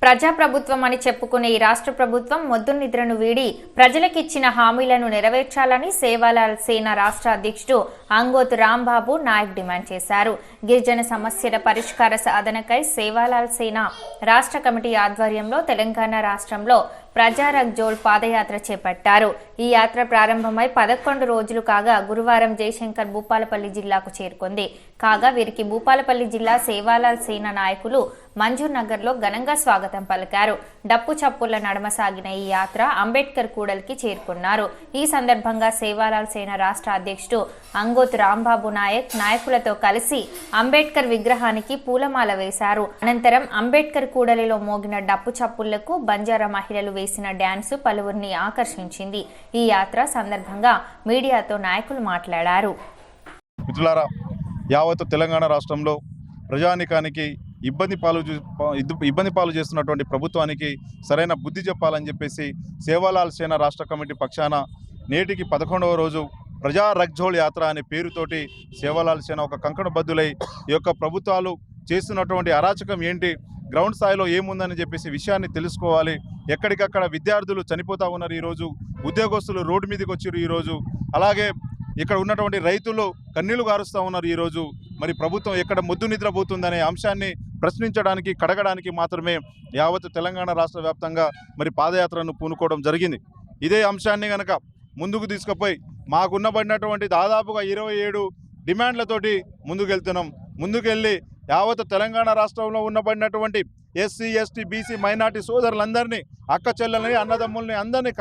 ప్రజాప్రభుత్వం అని చెప్పుకునే ఈ రాష్ట్ర ప్రభుత్వం మొద్దు నిద్రను వీడి ప్రజలకిచ్చిన హామీలను నెరవేర్చాలని సేవాలాల్ సేన రాష్ట్ర అధ్యక్షుడు అంగోతు రాంబాబు నాయక్ డిమాండ్ చేశారు. గిరిజన సమస్యల పరిష్కార సాధనకై సేవాలాల్ సేన రాష్ట్ర కమిటీ ఆధ్వర్యంలో తెలంగాణ రాష్ట్రంలో ప్రజారక్ జోల్ పాదయాత్ర చేపట్టారు. ఈ యాత్ర ప్రారంభమై 11 రోజులు కాగా గురువారం జయశంకర్ భూపాలపల్లి జిల్లాకు చేరుకుంది. కాగా వీరికి భూపాలపల్లి జిల్లా సేవాలాల్ సేన నాయకులు మంజూర్ నగర్ లో ఘనంగా స్వాగతం పలికారు. డప్పు చప్పుల నడమ సాగిన ఈ యాత్ర అంబేద్కర్ కూడలికి చేరుకున్నారు. ఈ సందర్భంగా సేవాలాల్ సేన రాష్ట్ర అధ్యక్షుడు అంగోతు రాంబాబు నాయకులతో కలిసి అంబేద్కర్ విగ్రహానికి పూలమాల వేశారు. అనంతరం అంబేద్కర్ కూడలిలో మోగిన డప్పు చప్పుళ్లకు బంజారా మహిళలు వేసిన డ్యాన్సు పలువురిని ఆకర్షించింది. ఈ యాత్ర సందర్భంగా మీడియాతో నాయకులు మాట్లాడారు. మిత్రులారా, యావత్ తెలంగాణ రాష్ట్రంలో ప్రజానికానికి ఇబ్బంది పాలు చేస్తున్నటువంటి ప్రభుత్వానికి సరైన బుద్ధి చెప్పాలని చెప్పేసి సేవాలాల్ సేన రాష్ట్ర కమిటీ పక్షాన నేటికి 11వ రోజు ప్రజా రగ్జోల్ యాత్ర అనే పేరుతోటి సేవాలాల్ సేన ఒక కంకణబద్దులై ఈ యొక్క ప్రభుత్వాలు చేస్తున్నటువంటి అరాచకం ఏంటి, గ్రౌండ్ స్థాయిలో ఏముందని చెప్పేసి విషయాన్ని తెలుసుకోవాలి. ఎక్కడికక్కడ విద్యార్థులు చనిపోతూ ఉన్నారు, ఈరోజు ఉద్యోగస్తులు రోడ్డు మీదకి వచ్చారు, ఈరోజు అలాగే ఇక్కడ ఉన్నటువంటి రైతులు కన్నీళ్లు గారుస్తూ ఉన్నారు. ఈరోజు మరి ప్రభుత్వం ఎక్కడ ముద్దు నిద్రపోతుందనే అంశాన్ని ప్రశ్నించడానికి కడగడానికి మాత్రమే యావత్ తెలంగాణ రాష్ట్ర వ్యాప్తంగా మరి పాదయాత్రను పూనుకోవడం జరిగింది. ఇదే అంశాన్ని కనుక ముందుకు తీసుకుపోయి మాకున్నబడినటువంటి దాదాపుగా 27 డిమాండ్లతోటి ముందుకెళ్తున్నాం. ముందుకెళ్ళి యావత్ తెలంగాణ రాష్ట్రంలో ఉన్నబడినటువంటి ఎస్సీ ఎస్టీ బీసీ మైనార్టీ సోదరులందరినీ, అక్క చెల్లెల్ని, అన్నదమ్ముల్ని అందరినీ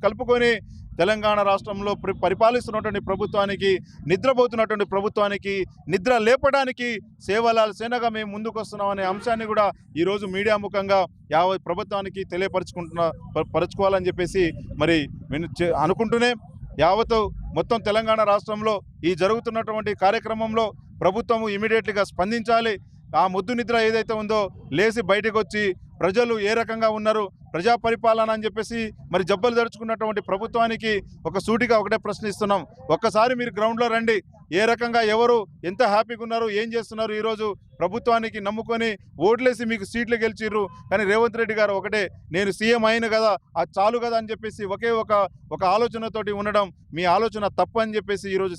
కలుపుకొని తెలంగాణ రాష్ట్రంలో పరిపాలిస్తున్నటువంటి ప్రభుత్వానికి, నిద్రపోతున్నటువంటి ప్రభుత్వానికి నిద్ర లేపడానికి సేవాలాల్ సేనగా మేము ముందుకు వస్తున్నామనే అంశాన్ని కూడా ఈరోజు మీడియా ముఖంగా యావత్ ప్రభుత్వానికి పరచుకోవాలని చెప్పేసి మరి అనుకుంటూనే యావత్ మొత్తం తెలంగాణ రాష్ట్రంలో ఈ జరుగుతున్నటువంటి కార్యక్రమంలో ప్రభుత్వము ఇమీడియట్లీగా స్పందించాలి. ఆ ముద్దు నిద్ర ఏదైతే ఉందో లేచి బయటకు వచ్చి ప్రజలు ఏ రకంగా ఉన్నారు, ప్రజా పరిపాలన అని చెప్పేసి మరి జబ్బలు దరుచుకున్నటువంటి ప్రభుత్వానికి సూటిగా ఒకటే ప్రశ్నిస్తున్నాం. ఒక్కసారి మీరు గ్రౌండ్లో రండి, ఏ రకంగా ఎవరు ఎంత హ్యాపీగా ఉన్నారు, ఏం చేస్తున్నారు. ఈరోజు ప్రభుత్వానికి నమ్ముకొని ఓట్లేసి మీకు సీట్లు గెలిచిర్రు, కానీ రేవంత్ రెడ్డి గారు ఒకటే, నేను సీఎం అయిన కదా, అది చాలు కదా అని చెప్పేసి ఒకే ఒక ఆలోచనతోటి ఉండడం, మీ ఆలోచన తప్పు అని చెప్పేసి ఈరోజు